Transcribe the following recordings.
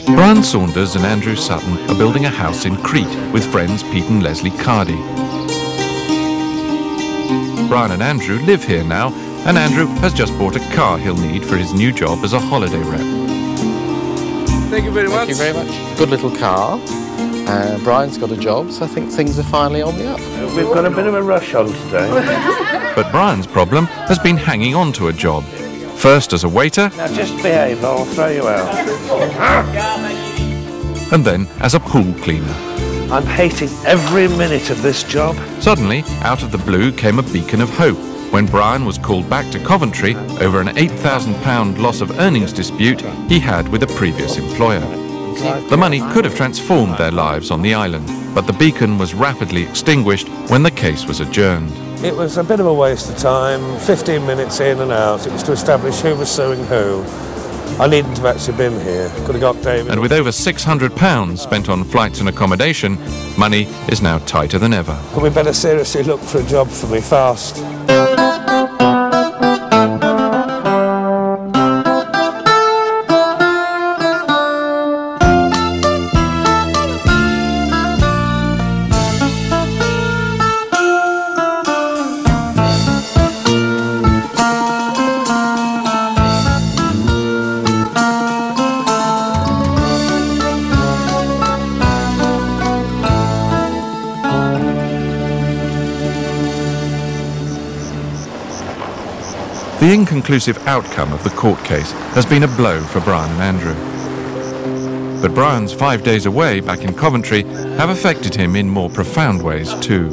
Brian Saunders and Andrew Sutton are building a house in Crete with friends Pete and Leslie Cardy. Brian and Andrew live here now, and Andrew has just bought a car he'll need for his new job as a holiday rep. Thank you very much. Thank you very much. Good little car. Brian's got a job, so I think things are finally on the up. We've got a bit of a rush on today. But Brian's problem has been hanging on to a job. First as a waiter, Now just behave, I'll throw you out. and then as a pool cleaner. I'm hating every minute of this job. Suddenly, out of the blue came a beacon of hope when Brian was called back to Coventry over an £8,000 loss of earnings dispute he had with a previous employer. The money could have transformed their lives on the island, but the beacon was rapidly extinguished when the case was adjourned. It was a bit of a waste of time, 15 minutes in and out. It was to establish who was suing who. I needn't have actually been here. Could have got David. And with over £600 spent on flights and accommodation, money is now tighter than ever. We better seriously look for a job for me fast. The inconclusive outcome of the court case has been a blow for Brian and Andrew. But Brian's 5 days away back in Coventry have affected him in more profound ways too.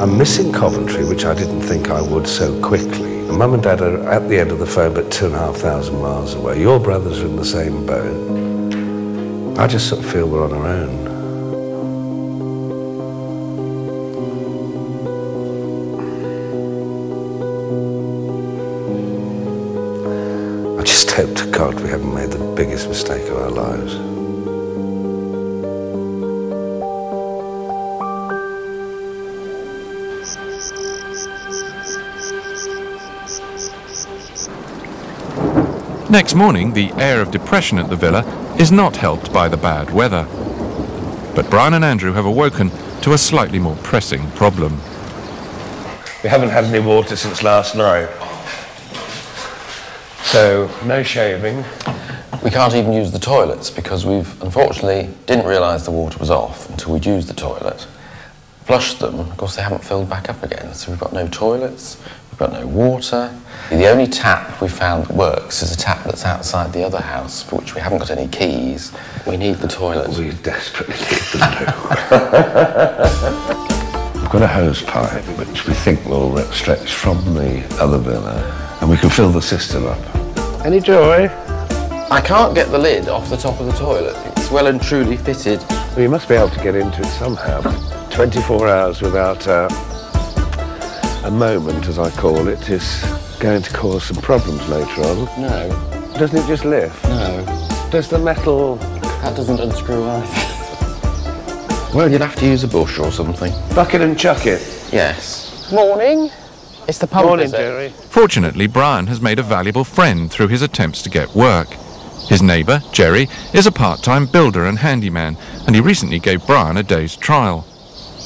I'm missing Coventry, which I didn't think I would so quickly. Mum and Dad are at the end of the phone, but 2,500 miles away. Your brothers are in the same boat. I just sort of feel we're on our own. I just hope to God we haven't made the biggest mistake of our lives. Next morning, the air of depression at the villa is not helped by the bad weather. But Brian and Andrew have awoken to a slightly more pressing problem. We haven't had any water since last night. So, no shaving. We can't even use the toilets because we've unfortunately didn't realise the water was off until we'd used the toilet. Flushed them, of course they haven't filled back up again, so we've got no toilets, we've got no water. The only tap we found that works is a tap that's outside the other house, for which we haven't got any keys. We need the toilet. We desperately need them too. We've got a hose pipe, which we think will stretch from the other villa, and we can fill the cistern up. Any joy? I can't get the lid off the top of the toilet. It's well and truly fitted. Well, you must be able to get into it somehow. 24 hours without a moment, as I call it, is going to cause some problems later on. No. Doesn't it just lift? No. Does the metal... That doesn't unscrew either. Well, you'd have to use a bush or something. Bucket and chuck it? Yes. Morning. It's the pump, Morning, is it? Jerry. Fortunately, Brian has made a valuable friend through his attempts to get work. His neighbour, Jerry, is a part-time builder and handyman, and he recently gave Brian a day's trial.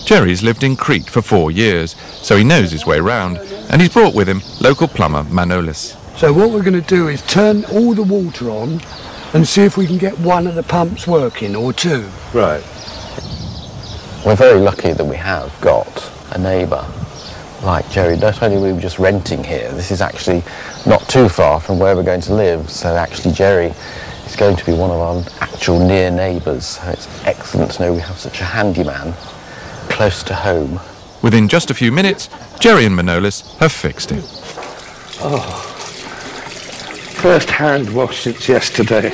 Jerry's lived in Crete for 4 years, so he knows his way round, and he's brought with him local plumber Manolis. So what we're going to do is turn all the water on and see if we can get one of the pumps working, or two. Right. We're very lucky that we have got a neighbour like Jerry. Not only are we just renting here, this is actually not too far from where we're going to live, so actually Jerry is going to be one of our actual near neighbours. So it's excellent to know we have such a handyman close to home. Within just a few minutes, Jerry and Manolis have fixed it. Oh, first hand wash since yesterday.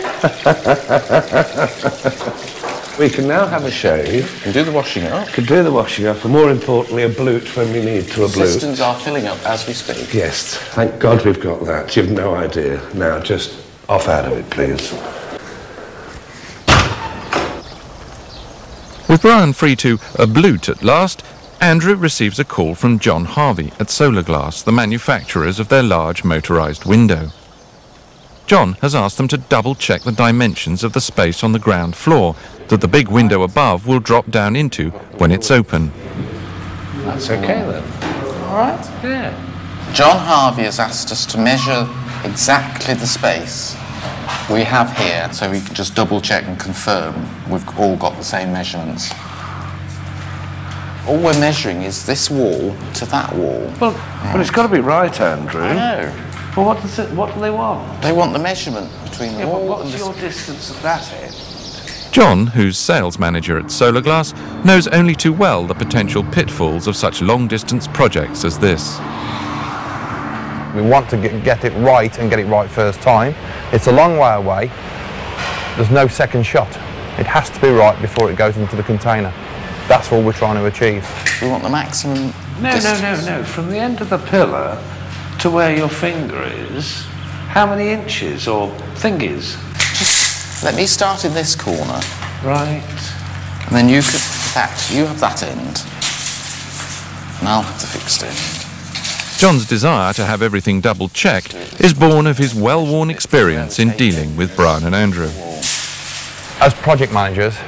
We can now have a shave. And do the washing up. Can do the washing up, and more importantly, a bleach when we need to a bleach. Cisterns are filling up as we speak. Yes, thank God we've got that. You've no idea. Now, just off out of it, please. With Brian free to abloot at last, Andrew receives a call from John Harvey at Solar Glass, the manufacturers of their large motorised window. John has asked them to double-check the dimensions of the space on the ground floor that the big window above will drop down into when it's open. That's okay then. All right? Yeah. John Harvey has asked us to measure exactly the space we have here, so we can just double-check and confirm we've all got the same measurements. All we're measuring is this wall to that wall. Well, but it's got to be right, Andrew. I know. Well, what do they want? They want the measurement between the Yeah, but wall what's and the... your distance at that end? John, who's sales manager at Solar Glass, knows only too well the potential pitfalls of such long-distance projects as this. We want to get it right and get it right first time. It's a long way away. There's no second shot. It has to be right before it goes into the container. That's what we're trying to achieve. We want the maximum No. distance. From the end of the pillar to where your finger is, how many inches or thingies? Just let me start in this corner. Right. And then you could... In fact, you have that end. And I'll have the fixed end. John's desire to have everything double-checked is born of his well-worn experience in dealing with Brian and Andrew. As project managers,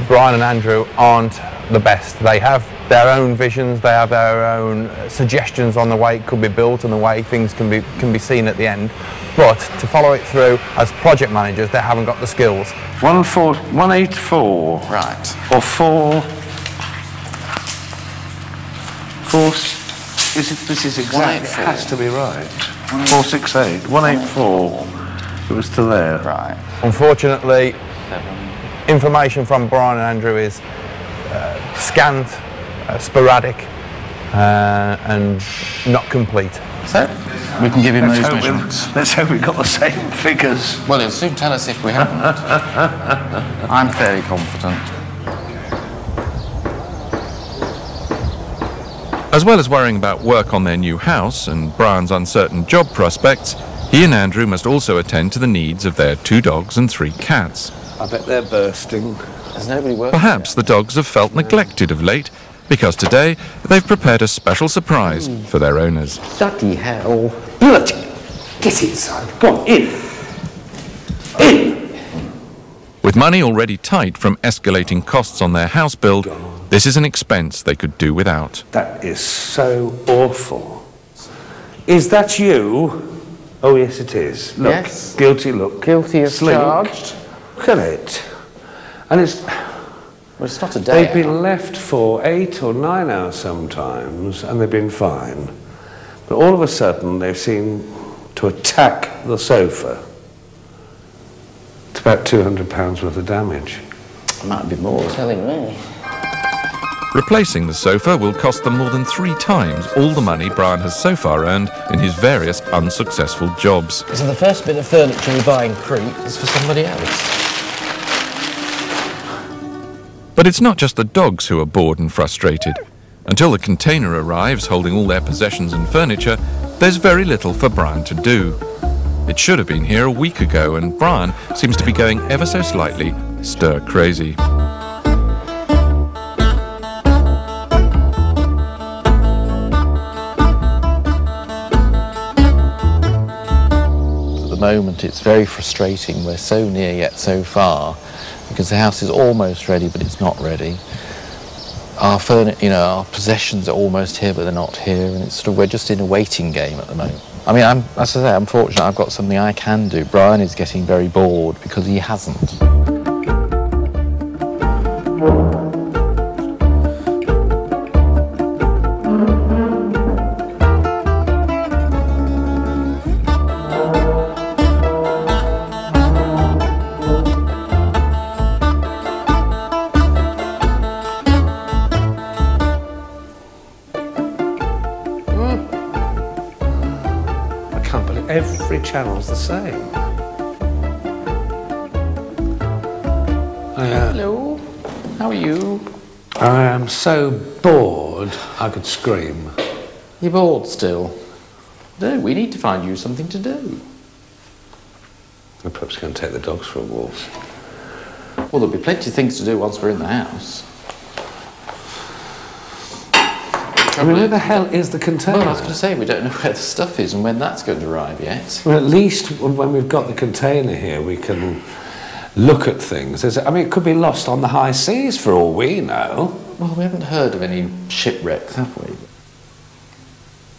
Brian and Andrew aren't the best. They have their own visions, they have their own suggestions on the way it could be built and the way things can be seen at the end. But to follow it through as project managers, they haven't got the skills. 184. Right. Or 4. This is exactly. It has to be right. 468. 184. It was to there. Right. Unfortunately, information from Brian and Andrew is scant, sporadic, and not complete. So, we can give him those measurements. Let's hope we've got the same figures. Well, he'll soon tell us if we haven't. I'm fairly confident. As well as worrying about work on their new house and Brian's uncertain job prospects, he and Andrew must also attend to the needs of their 2 dogs and 3 cats. I bet they're bursting. There's nobody working. Perhaps the dogs have felt neglected of late, because today they've prepared a special surprise for their owners. Bloody hell. Bloody. Get inside. Go on, in. In. With money already tight from escalating costs on their house build, this is an expense they could do without. That is so awful. Is that you? Oh, yes, it is. Look. Yes. Guilty look. Guilty as Slink. charged. Look at it. And it's... Well, it's not a day. They've been left for 8 or 9 hours sometimes, and they've been fine. But all of a sudden, they've seemed to attack the sofa. It's about £200 worth of damage. Might be more. Telling me. Replacing the sofa will cost them more than 3 times all the money Brian has so far earned in his various unsuccessful jobs. So the first bit of furniture we buy in Crete is for somebody else. But it's not just the dogs who are bored and frustrated. Until the container arrives holding all their possessions and furniture, there's very little for Brian to do. It should have been here a week ago, and Brian seems to be going ever so slightly stir-crazy. At the moment, it's very frustrating. We're so near yet so far, because the house is almost ready, but it's not ready. Our our possessions are almost here, but they're not here, and it's sort of, we're just in a waiting game at the moment. I mean, as I say, I'm fortunate I've got something I can do. Brian is getting very bored because he hasn't. Every channel's the same. Hello, how are you? I am so bored I could scream. You're bored still? No, we need to find you something to do. I'm perhaps going to take the dogs for a walk. Well, there'll be plenty of things to do once we're in the house. I mean, where the hell is the container? Well, I was going to say, we don't know where the stuff is and when that's going to arrive yet. Well, at least when we've got the container here, we can look at things. I mean, it could be lost on the high seas for all we know. Well, we haven't heard of any shipwrecks, have we?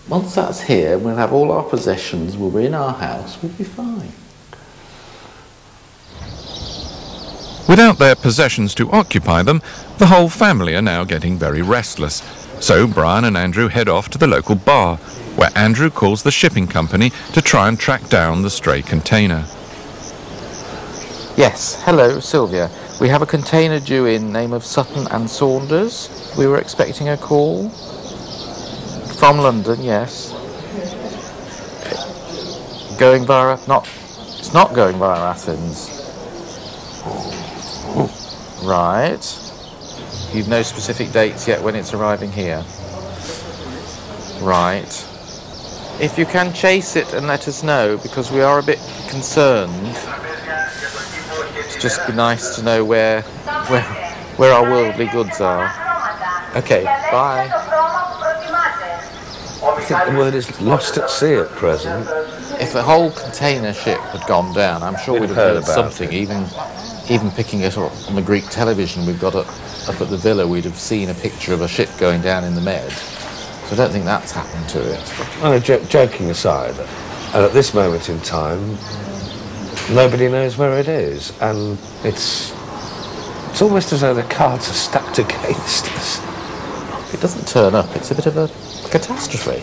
Once that's here, we'll have all our possessions, we'll be in our house, we'll be fine. Without their possessions to occupy them, the whole family are now getting very restless. So Brian and Andrew head off to the local bar, where Andrew calls the shipping company to try and track down the stray container. Yes, hello, Sylvia. We have a container due in, name of Sutton and Saunders. We were expecting a call. From London, yes. Going via... It's not going via Athens. Right. You've no specific dates yet when it's arriving here. Right. If you can chase it and let us know, because we are a bit concerned. It'd just be nice to know where our worldly goods are. Okay, bye. I think the word is lost at sea at present. If the whole container ship had gone down, I'm sure we'd have heard something. Even picking it up on the Greek television we've got up at the villa, we'd have seen a picture of a ship going down in the Med. So I don't think that's happened to it. Well, joking aside, at this moment in time, nobody knows where it is, and it's almost as though the cards are stacked against us. If it doesn't turn up, it's a bit of a catastrophe.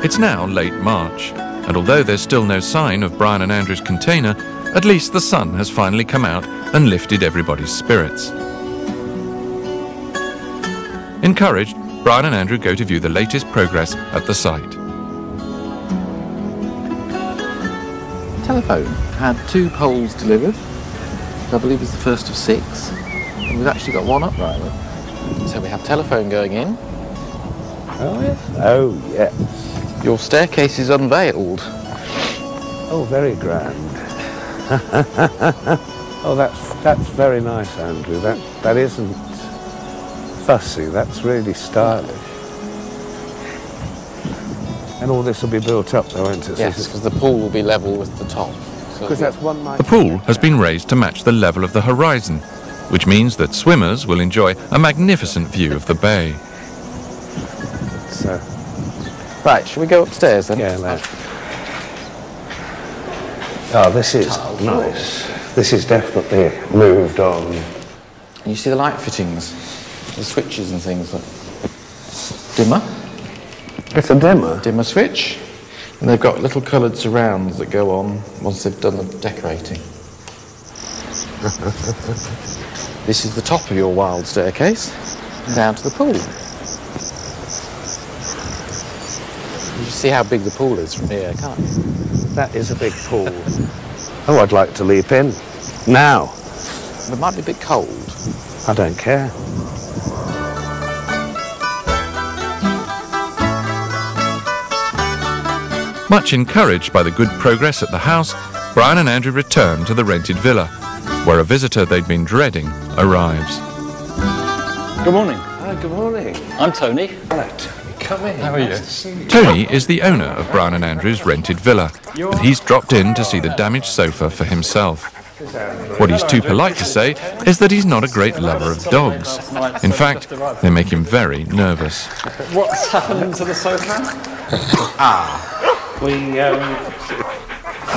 It's now late March, and although there's still no sign of Brian and Andrew's container, at least the sun has finally come out and lifted everybody's spirits. Encouraged, Brian and Andrew go to view the latest progress at the site. Telephone had 2 poles delivered. I believe it's the first of 6. And we've actually got one upright. So we have telephone going in. Oh, yes. Oh, yes. Your staircase is unveiled. Oh, very grand. Oh, that's very nice, Andrew. That isn't fussy. That's really stylish. And all this will be built up, though, won't it? Yes, because the pool will be level with the top. Because that's one nice. The pool has been raised to match the level of the horizon, which means that swimmers will enjoy a magnificent view of the bay. So. Right, shall we go upstairs then? Yeah, let's. Oh, this is nice. This is definitely moved on. You see the light fittings, the switches and things. Like dimmer. It's a dimmer. Dimmer switch. And they've got little coloured surrounds that go on once they've done the decorating. This is the top of your wild staircase, down to the pool. You see how big the pool is from here, can't you? That is a big pool. Oh, I'd like to leap in. Now. It might be a bit cold. I don't care. Much encouraged by the good progress at the house, Brian and Andrew return to the rented villa, where a visitor they'd been dreading arrives. Good morning. Oh, good morning. I'm Tony. Hello, Tony. Come in. How are you? Nice to see you. Tony is the owner of Brian and Andrew's rented villa, and he's dropped in to see the damaged sofa for himself. What he's too polite to say is that he's not a great lover of dogs. In fact, they make him very nervous. What's happened to the sofa?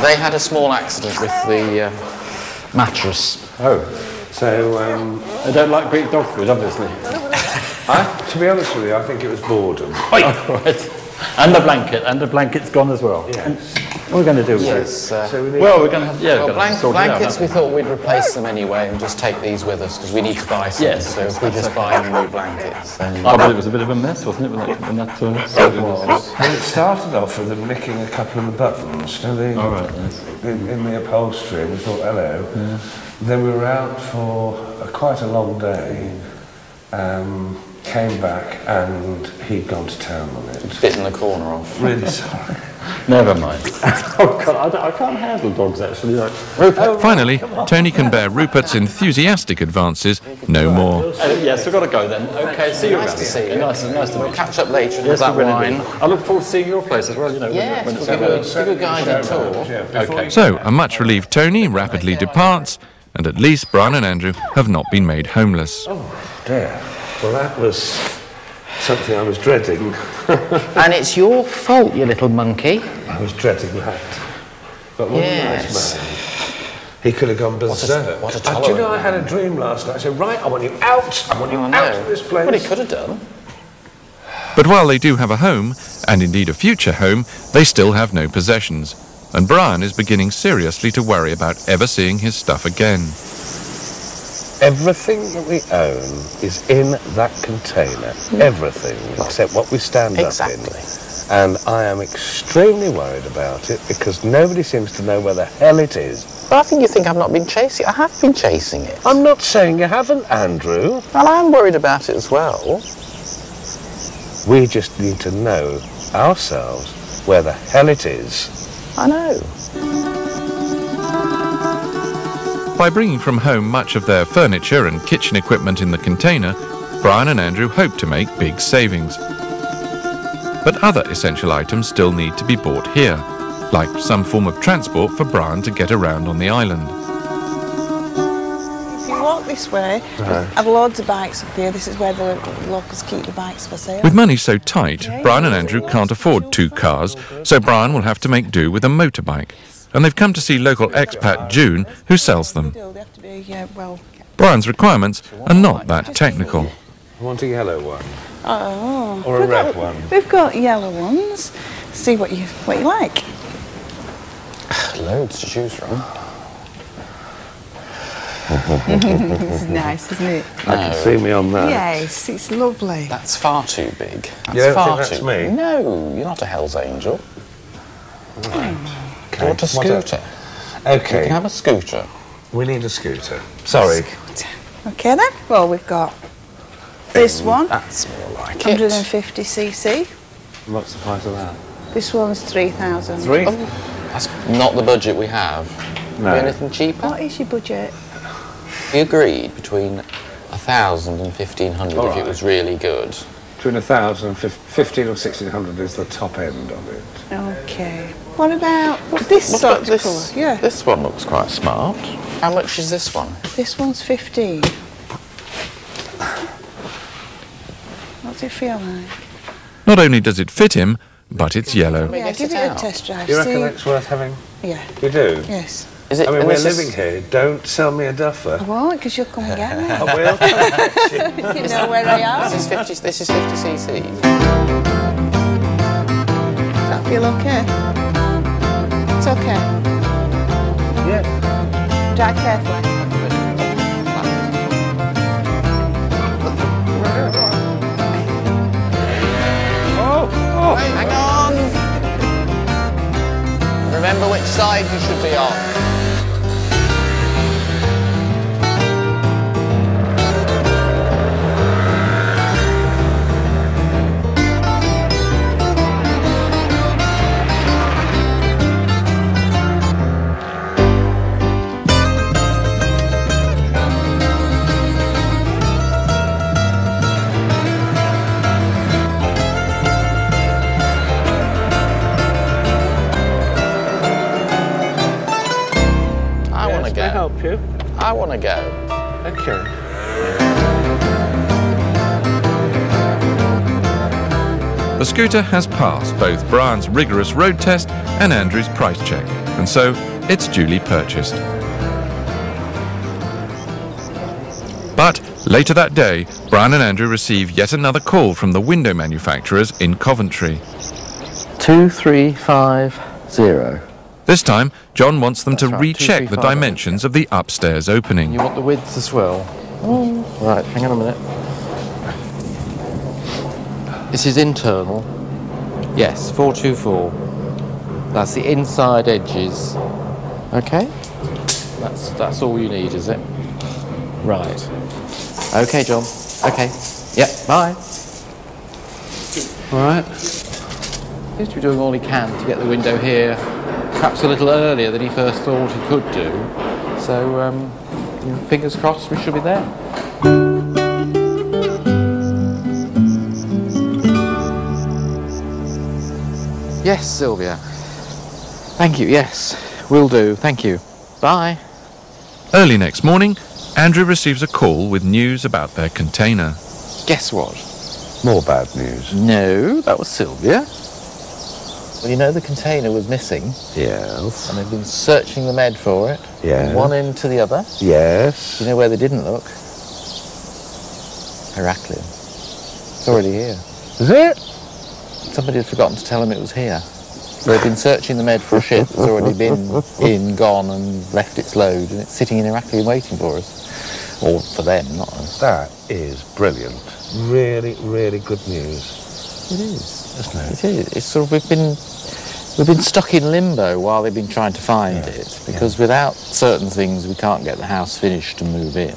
They had a small accident with the mattress. Oh, so, I don't like Greek dog food, obviously. to be honest with you, I think it was boredom. Right. And the blanket's gone as well. Yes. What are we going to do with Yes. it? So we need Well, we're going to have, Well, we're gonna sort it out, blankets, we haven't thought we'd replace them anyway and just take these with us because we need to buy some. Yes, so if we just buy new blankets, then... we? I bet it was a bit of a mess, wasn't it, when that sorted was? And it started off with them nicking a couple of the buttons, you know, All right, yes. in the upholstery, and we thought, hello. Yeah. Then we were out for quite a long day, came back and he'd gone to town on it. Bitten the corner off. Really sorry. Never mind. Oh, God, I can't handle dogs, actually. Like, Finally, Tony can bear Rupert's enthusiastic advances no more. yes, we've got to go then. Okay, see you around. Nice to see you. Nice to We'll catch up later and Yes, have that we will wine. do. I look forward to seeing your place as well, you know. Yes, when it's we'll give you a guided tour. Okay. So, a much relieved Tony rapidly departs, and at least Brian and Andrew have not been made homeless. Oh, dear. Well, that was something I was dreading. And it's your fault, you little monkey. I was dreading that. But what a nice man. He could have gone berserk. What a Do you know, I tolerant had a dream last night. I said, right, I want you out. I want you out of this place. Well, he could have done. But while they do have a home, and indeed a future home, they still have no possessions. And Brian is beginning seriously to worry about ever seeing his stuff again. Everything that we own is in that container. Everything, except what we stand up in. And I am extremely worried about it because nobody seems to know where the hell it is. Well, I think you think I've not been chasing it. I have been chasing it. I'm not saying you haven't, Andrew. Well, I'm worried about it as well. We just need to know ourselves where the hell it is. I know. By bringing from home much of their furniture and kitchen equipment in the container, Brian and Andrew hope to make big savings. But other essential items still need to be bought here, like some form of transport for Brian to get around on the island. If you walk this way, I've loads of bikes up here. This is where the locals keep the bikes for sale. With money so tight, Brian and Andrew can't afford 2 cars, so Brian will have to make do with a motorbike. And they've come to see local expat June, who sells them. Brian's requirements are not that technical. I want a yellow one. Oh. Or a red one. We've got yellow ones. See what you like. Loads to choose from. This is nice, isn't it? I can see me on that. Yes, it's lovely. That's far too big. That's You don't far think that's too me? No, you're not a Hell's Angel. Okay. Do you want a scooter? You Okay. can have a scooter. We need a scooter. Sorry. Okay then. Well, we've got this one, That's more like it. 150cc. What's the price of that? This one's 3,000. Three? That's not the budget we have. No. Be anything cheaper? What is your budget? We agreed between 1,000 and 1,500 if it was really good. Between 1,000 and 15 or 1,600 is the top end of it. Okay. What about this sort of colour? Yeah. This one looks quite smart. How much is this one? This one's 15. What's it feel like? Not only does it fit him, but it's yellow. Yeah, get give it it a out? test drive. Do you reckon See? it's worth having? Yeah. You do? Yes. Is it? I mean, and we're this is- living here. Don't sell me a duffer. I won't, because you'll come and get me. I will. You know where I am. This is 50 cc's. Does that feel okay? It's okay. Yeah. Drive carefully. Hang on! Remember which side you should be on. Can I help you? I want to go. Okay. The scooter has passed both Brian's rigorous road test and Andrew's price check, and so it's duly purchased. But later that day, Brian and Andrew receive yet another call from the window manufacturers in Coventry. 2350. This time, John wants them to That's right, recheck the 235. dimensions of the upstairs opening. You want the width as well? Right, hang on a minute. This is internal. Yes, 424. That's the inside edges. Okay? That's all you need, is it? Right. Okay, John. Okay. Yep, bye. All right. Seems to be doing all he can to get the window here, perhaps a little earlier than he first thought he could do. So, fingers crossed we should be there. Yes, Sylvia. Thank you, yes. Will do, thank you. Bye. Early next morning, Andrew receives a call with news about their container. Guess what? More bad news. No, that was Sylvia. Well, you know the container was missing. Yes. And they've been searching the Med for it. Yes. From one end to the other. Yes. You know where they didn't look? Heraclian. It's already here. Is it? Somebody had forgotten to tell them it was here. So they've been searching the Med for a ship that's already been, gone and left its load, and it's sitting in Heraclian waiting for us. Or for them, not us. That is brilliant. Really, really good news. It is, isn't it? It is. It's sort of, we've been stuck in limbo while they've been trying to find it, because without certain things we can't get the house finished and move in.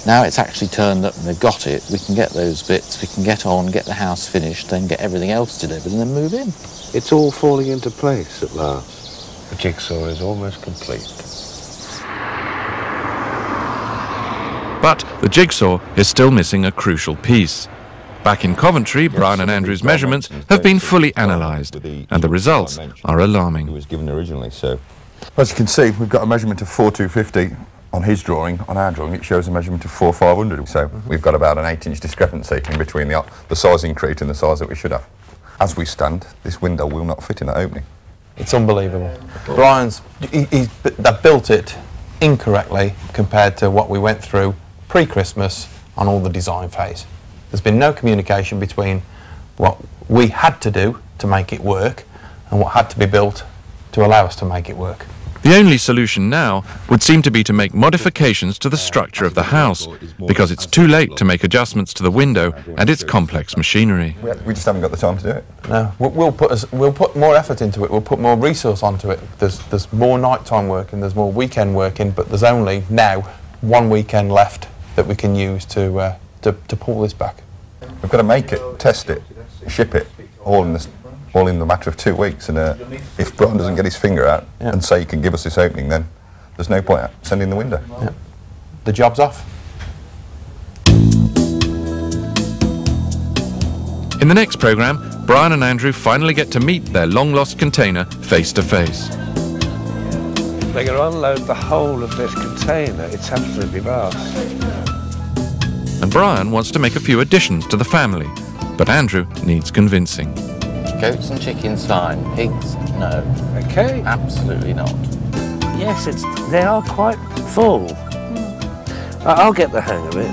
Now it's actually turned up and they've got it, we can get those bits, we can get on, get the house finished, then get everything else delivered and then move in. It's all falling into place at last. The jigsaw is almost complete. But the jigsaw is still missing a crucial piece. Back in Coventry, Brian and Andrew's measurements have been fully analysed, and the results are alarming. It was given originally, so. As you can see, we've got a measurement of 4250 on his drawing. On our drawing, it shows a measurement of 4500. So we've got about an 8-inch discrepancy in between the size increase and the size that we should have. As we stand, this window will not fit in that opening. It's unbelievable. They've built it incorrectly compared to what we went through pre-Christmas on all the design phase. There's been no communication between what we had to do to make it work and what had to be built to allow us to make it work. The only solution now would seem to be to make modifications to the structure of the house, because it's too late to make adjustments to the window and its complex machinery. We just haven't got the time to do it. No, we'll put more effort into it, we'll put more resource onto it. There's more nighttime working, there's more weekend working, but there's only now one weekend left that we can use to pull this back. We've got to make it, test it, ship it, all in the matter of 2 weeks. And if Brian doesn't get his finger out and say he can give us this opening, then there's no point sending the window. Yeah. The job's off. In the next programme, Brian and Andrew finally get to meet their long-lost container face to face. They're going to unload the whole of this container. It's absolutely vast. And Brian wants to make a few additions to the family, but Andrew needs convincing. Goats and chickens fine, pigs no. Okay. Absolutely not. Yes, they are quite full. I'll get the hang of it.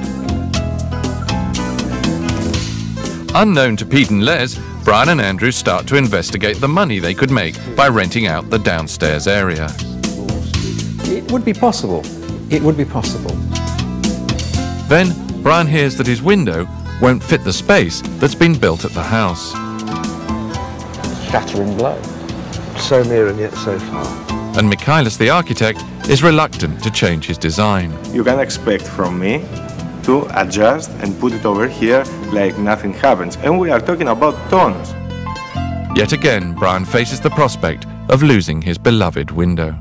Unknown to Pete and Les, Brian and Andrew start to investigate the money they could make by renting out the downstairs area. It would be possible. It would be possible. Then Brian hears that his window won't fit the space that's been built at the house. Shattering blow. So near and yet so far. And Michaelis the architect is reluctant to change his design. You can expect from me to adjust and put it over here like nothing happens. And we are talking about tons. Yet again, Brian faces the prospect of losing his beloved window.